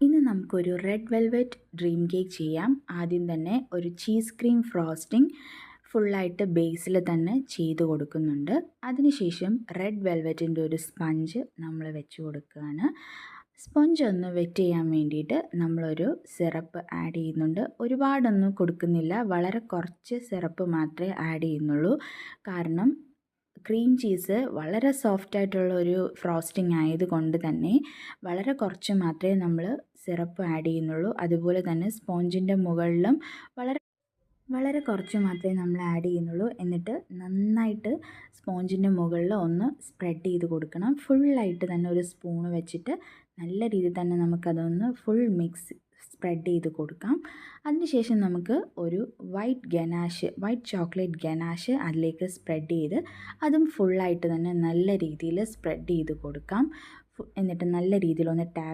ഇന്ന് നമുക്കൊരു red velvet dream cake ചെയ്യാം. ആദ്യം തന്നെ ഒരു ചീസ് ക്രീം ഫ്രോസ്റ്റിംഗ് ഫുള്ളായിട്ട് ബേസിൽ തന്നെ ചെയ്ത് കൊടുക്കുന്നുണ്ട്. അതിനുശേഷം റെഡ് വെൽവെറ്റിൻ്റെ ഒരു സ്പഞ്ച് നമ്മൾ വെച്ച് കൊടുക്കുകയാണ്. സ്പഞ്ച് ഒന്ന് വെറ്റ് ചെയ്യാൻ വേണ്ടിയിട്ട് നമ്മളൊരു സിറപ്പ് ആഡ് ചെയ്യുന്നുണ്ട്. ഒരുപാടൊന്നും കൊടുക്കുന്നില്ല, വളരെ കുറച്ച് സിറപ്പ് മാത്രമേ ആഡ് ചെയ്യുന്നുള്ളൂ. കാരണം ക്രീം ചീസ് വളരെ സോഫ്റ്റായിട്ടുള്ള ഒരു ഫ്രോസ്റ്റിംഗ് ആയതുകൊണ്ട് തന്നെ വളരെ കുറച്ച് മാത്രമേ നമ്മൾ സിറപ്പ് ആഡ് ചെയ്യുന്നുള്ളൂ. അതുപോലെ തന്നെ സ്പോഞ്ചിൻ്റെ മുകളിലും വളരെ വളരെ കുറച്ച് മാത്രമേ നമ്മൾ ആഡ് ചെയ്യുന്നുള്ളൂ. എന്നിട്ട് നന്നായിട്ട് സ്പോഞ്ചിൻ്റെ മുകളിൽ ഒന്ന് സ്പ്രെഡ് ചെയ്ത് കൊടുക്കണം. ഫുള്ളായിട്ട് തന്നെ ഒരു സ്പൂണ് വെച്ചിട്ട് നല്ല രീതിയിൽ തന്നെ നമുക്കതൊന്ന് ഫുൾ മിക്സ് സ്പ്രെഡ് ചെയ്ത് കൊടുക്കാം. അതിനുശേഷം നമുക്ക് ഒരു വൈറ്റ് ചോക്ലേറ്റ് ഗനാഷ് അതിലേക്ക് സ്പ്രെഡ് ചെയ്ത് അതും ഫുള്ളായിട്ട് തന്നെ നല്ല രീതിയിൽ സ്പ്രെഡ് ചെയ്ത് കൊടുക്കാം. എന്നിട്ട് നല്ല രീതിയിലൊന്ന് ടാപ്പ്